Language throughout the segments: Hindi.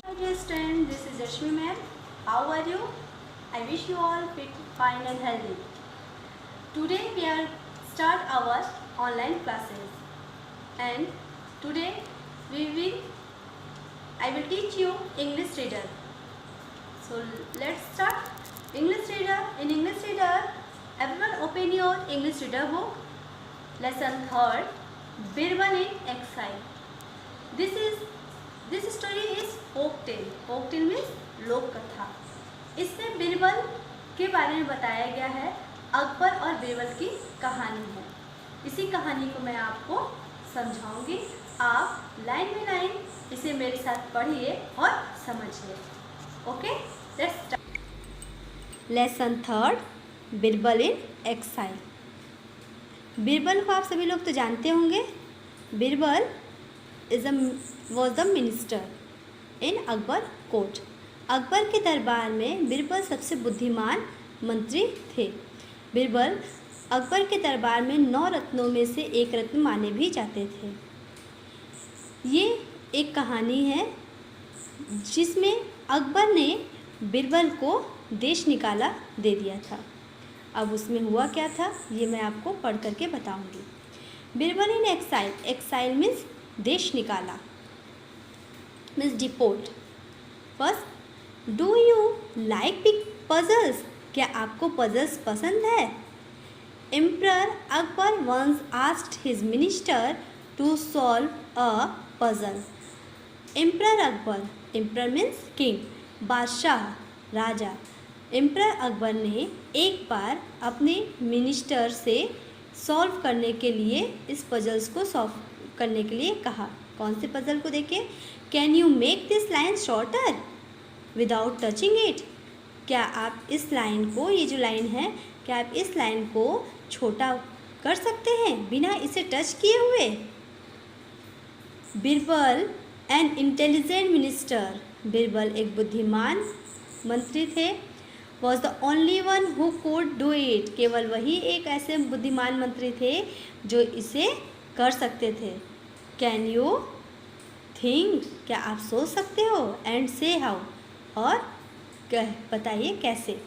Hi dear student, this is Rashmi ma'am. How are you? I wish you all fit, fine and healthy. Today we are start our online classes and today I will teach you English reader. So let's start. English reader. In English reader, everyone open your English reader book. Lesson 3rd, Birbal in Exile. This story is folk tale. Folk tale means लोक कथा. इसमें बीरबल के बारे में बताया गया है. अकबर और बीरबल की कहानी है. इसी कहानी को मैं आपको समझाऊंगी. आप लाइन में लाइन इसे मेरे साथ पढ़िए और समझिए. Okay, let's start. Lesson 3rd, Birbal in exile. Birbal को आप सभी लोग तो जानते होंगे. Birbal was the minister in Akbar court. Akbar के दरबार में बीरबल सबसे बुद्धिमान मंत्री थे. बीरबल अकबर के दरबार में 9 रत्नों में से एक रत्न माने भी जाते थे. ये एक कहानी है जिसमें अकबर ने बीरबल को देश निकाला दे दिया था. अब उसमें हुआ क्या था ये मैं आपको पढ़ करके बताऊंगी. Birbal in exile. Exile means देश निकाला, means deport. First, do you like big puzzles. क्या आपको पजल्स पसंद है? Emperor Akbar once asked his minister to solve a puzzle. Emperor Akbar, emperor means king, बादशाह, राजा. एम्परर अकबर ने एक बार अपने मिनिस्टर से सॉल्व करने के लिए इस पजल्स को सॉल्व करने के लिए कहा. कौन से पजल को देखिए. Can you make this line shorter without touching it. क्या आप इस लाइन को, ये जो लाइन है, क्या आप इस लाइन को छोटा कर सकते हैं बिना इसे टच किए हुए. Birbal an intelligent minister. Birbal एक बुद्धिमान मंत्री थे. Was the only one who could do it. केवल वही एक ऐसे बुद्धिमान मंत्री थे जो इसे कर सकते थे. Can you think. क्या आप सोच सकते हो. एंड से हाउ. और बताइए कैसे.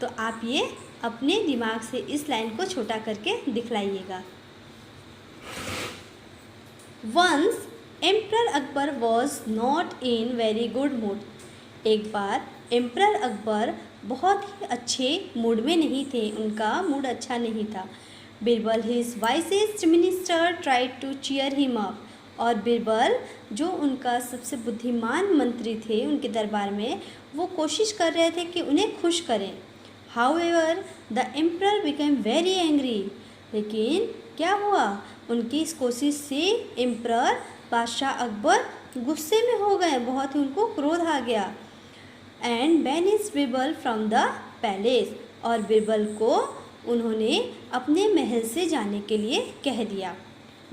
तो आप ये अपने दिमाग से इस लाइन को छोटा करके दिखलाइएगा. Once emperor Akbar was not in very good mood. एक बार एम्परर अकबर बहुत ही अच्छे मूड में नहीं थे. उनका मूड अच्छा नहीं था. Birbal his wisest minister tried to cheer him up. और बीरबल जो उनका सबसे बुद्धिमान मंत्री थे उनके दरबार में, वो कोशिश कर रहे थे कि उन्हें खुश करें. However the emperor became very angry. लेकिन क्या हुआ, उनकी इस कोशिश से एम्परर बादशाह अकबर गुस्से में हो गए. बहुत ही उनको क्रोध आ गया. And banish Birbal from the palace. और बीरबल को उन्होंने अपने महल से जाने के लिए कह दिया.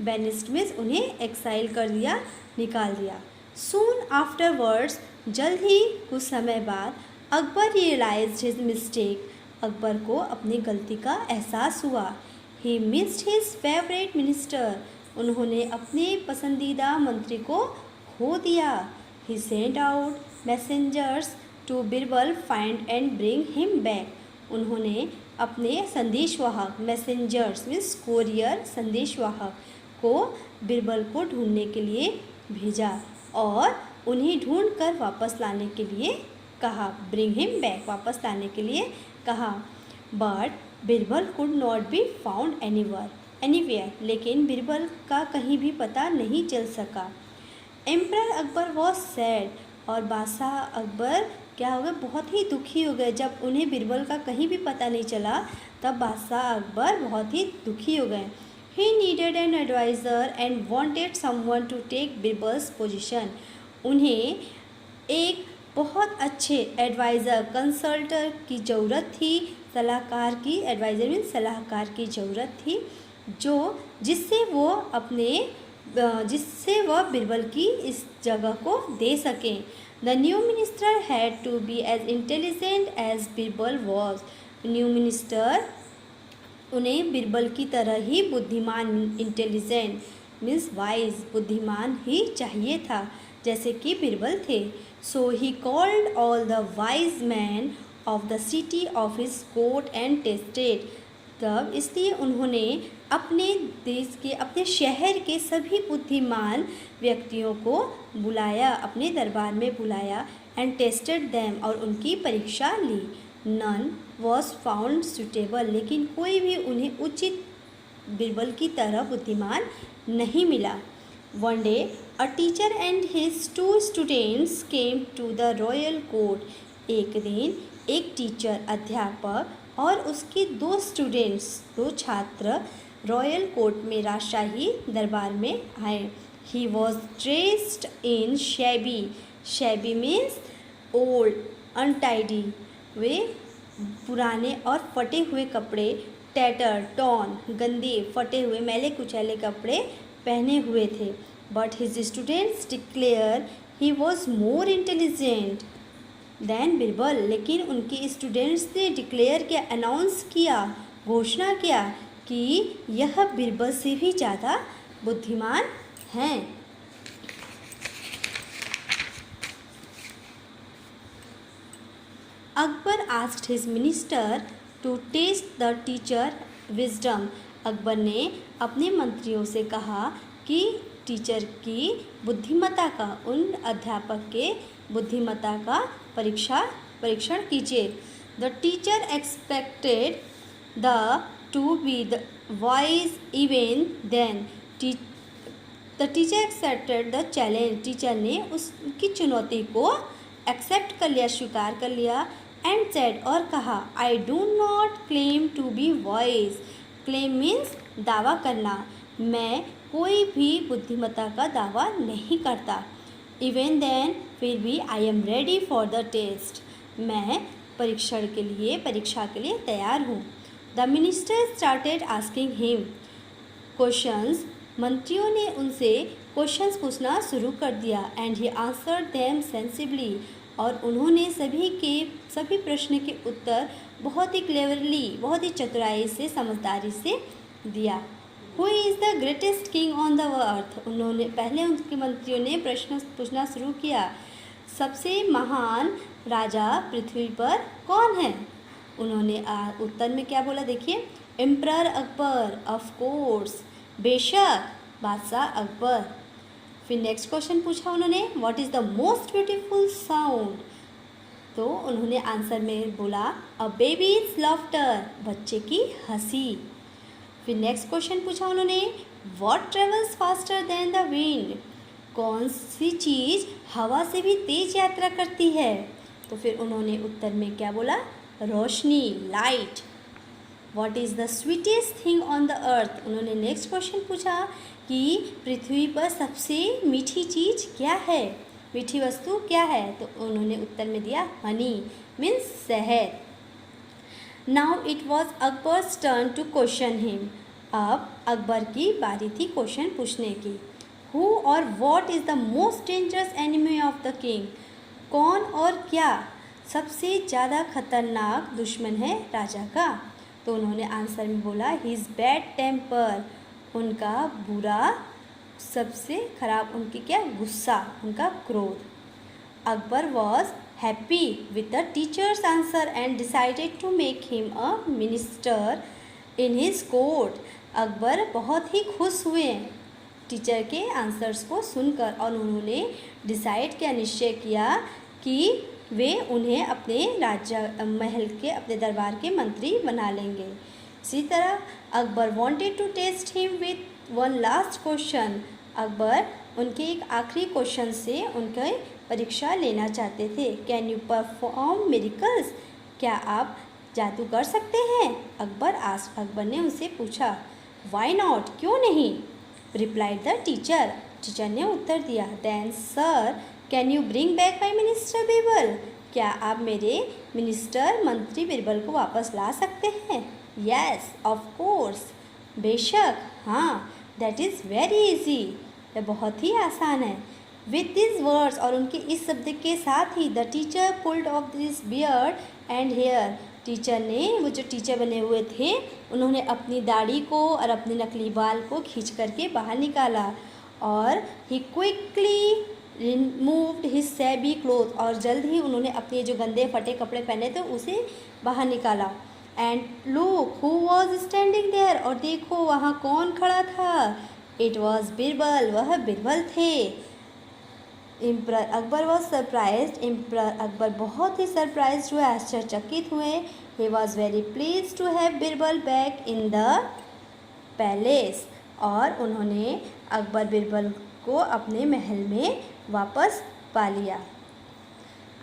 बैनिस्ड मीन्स उन्हें एक्साइल कर दिया, निकाल दिया. सून आफ्टरवर्ड्स, जल्द ही कुछ समय बाद, Akbar realised his mistake. Akbar को अपनी गलती का एहसास हुआ. He missed his favourite minister. उन्होंने अपने पसंदीदा मंत्री को खो दिया. He sent out messengers to Birbal find and bring him back. उन्होंने अपने संदेशवाहक, मैसेंजर्स मीन्स कोरियर, संदेशवाहक को बीरबल को ढूंढने के लिए भेजा और उन्हें ढूंढकर वापस लाने के लिए कहा. ब्रिंग हिम बैक, वापस लाने के लिए कहा. But Birbal could not be found anywhere. लेकिन बीरबल का कहीं भी पता नहीं चल सका. Emperor Akbar was sad. और बादशाह अकबर क्या हो गए, बहुत ही दुखी हो गए. जब उन्हें बीरबल का कहीं भी पता नहीं चला तब बादशाह अकबर बहुत ही दुखी हो गए. He needed an adviser and wanted someone to take Birbal's position. उन्हें एक बहुत अच्छे एडवाइज़र, कंसल्टर की ज़रूरत थी, सलाहकार की. एडवाइज़र मीन्स सलाहकार की ज़रूरत थी जिससे वह बीरबल की इस जगह को दे सकें. The new minister had to be as intelligent as Birbal was. New minister उन्हें बीरबल की तरह ही बुद्धिमान, इंटेलिजेंट मीन्स वाइज, बुद्धिमान ही चाहिए था. जैसे कि बीरबल थे। So he called all the wise man of the city of his court and tested. तब इसलिए उन्होंने अपने देश के, अपने शहर के सभी बुद्धिमान व्यक्तियों को बुलाया, अपने दरबार में बुलाया, एंड टेस्टेड देम, और उनकी परीक्षा ली। नन वॉज फाउंड सुटेबल, लेकिन कोई भी उन्हें उचित बीरबल की तरह बुद्धिमान नहीं मिला। One day a teacher and his 2 students came to the royal court. एक दिन एक टीचर, अध्यापक और उसके 2 स्टूडेंट्स, 2 छात्र रॉयल कोर्ट में, राजशाही दरबार में आए। He was dressed in shabby. Shabby means old, untidy. वे पुराने और फटे हुए कपड़े, टैटर, टॉन, गंदे, फटे हुए, मैले कुचैले कपड़े पहने हुए थे। But his students declare he was more intelligent then Birbal. लेकिन उनके स्टूडेंट्स ने डिक्लेयर किया, अनाउंस किया, घोषणा किया कि यह बीरबल से भी ज़्यादा बुद्धिमान हैं। Akbar asked his minister to test the teacher wisdom. Akbar ने अपने मंत्रियों से कहा कि टीचर की बुद्धिमत्ता का, उन अध्यापक के बुद्धिमत्ता का परीक्षण कीजिए। The teacher expected the to be the wise even then. The teacher accepted the challenge. Teacher ने उसकी चुनौती को एक्सेप्ट कर लिया, स्वीकार कर लिया। एंड सेड, और कहा, I do not claim to be wise. Claim means दावा करना। मैं कोई भी बुद्धिमत्ता का दावा नहीं करता। इवन देन, फिर भी, I am ready for the test. मैं परीक्षा के लिए तैयार हूँ। The minister started asking him questions. मंत्रियों ने उनसे क्वेश्चंस पूछना शुरू कर दिया। And he answered them sensibly, और उन्होंने सभी प्रश्न के उत्तर बहुत ही क्लेवरली, बहुत ही चतुराई से, समझदारी से दिया। Who is the greatest king on the earth. उन्होंने पहले, उनके मंत्रियों ने प्रश्न पूछना शुरू किया, सबसे महान राजा पृथ्वी पर कौन है। उन्होंने उत्तर में क्या बोला, देखिए, एम्परर अकबर, ऑफ कोर्स, बेशक बादशाह अकबर। फिर नेक्स्ट क्वेश्चन पूछा उन्होंने, what is the most beautiful sound. तो उन्होंने आंसर में बोला, अ बेबीज लाफ्टर, बच्चे की हंसी। फिर नेक्स्ट क्वेश्चन पूछा उन्होंने, what travels faster than the wind. कौन सी चीज़ हवा से भी तेज यात्रा करती है। तो फिर उन्होंने उत्तर में क्या बोला, रोशनी, light. What is the sweetest thing on the earth. उन्होंने नेक्स्ट क्वेश्चन पूछा कि पृथ्वी पर सबसे मीठी चीज़ क्या है, मीठी वस्तु क्या है। तो उन्होंने उत्तर में दिया, हनी मीन्स शहद। Now it was Akbar's turn to question him. अब अकबर की बारी थी क्वेश्चन पूछने की। हु और what is the most dangerous enemy of the king. कौन और क्या सबसे ज़्यादा खतरनाक दुश्मन है राजा का। तो उन्होंने आंसर में बोला, हिज बैड टेम्पर, उनका बुरा, सबसे खराब, उनकी क्या, गुस्सा, उनका क्रोध। Akbar was happy with the teacher's answer and decided to make him a minister in his court. Akbar बहुत ही खुश हुए टीचर के आंसर्स को सुनकर, और उन्होंने डिसाइड किया, निश्चय किया कि वे उन्हें अपने महल के, अपने दरबार के मंत्री बना लेंगे। इसी तरह Akbar wanted to test him with one last question. Akbar उनके एक आखिरी क्वेश्चन से उनके परीक्षा लेना चाहते थे। कैन यू परफॉर्म मिरेकल्स, क्या आप जादू कर सकते हैं। अकबर ने उनसे पूछा। वाई नॉट, क्यों नहीं, रिप्लाइड द टीचर। टीचर ने उत्तर दिया, then sir can you bring back my minister Birbal, क्या आप मेरे मिनिस्टर, मंत्री बीरबल को वापस ला सकते हैं। यस ऑफ कोर्स, बेशक, हाँ, दैट इज़ वेरी इजी, यह बहुत ही आसान है। विथ दिस वर्ड्स, और उनके इस शब्द के साथ ही, the teacher pulled off this beard and hair. Teacher ने, वो जो टीचर बने हुए थे, उन्होंने अपनी दाढ़ी को और अपने नकली बाल को खींच करके बाहर निकाला। और he quickly removed his shabby cloth, और जल्द ही उन्होंने अपने जो गंदे फटे कपड़े पहने थे उसे बाहर निकाला। And look who was standing there, और देखो वहाँ कौन खड़ा था। इट वॉज बिरबल, वह बिरबल थे। Emperor Akbar was surprised, emperor Akbar बहुत ही सरप्राइज्ड हुए, आश्चर्यचकित हुए। He was very pleased to have Birbal back in the palace, और उन्होंने अकबर बिरबल को अपने महल में वापस पा लिया।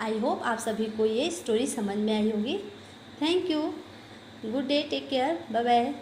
आई होप आप सभी को ये स्टोरी समझ में आई होगी। Thank you, good day, take care, bye bye.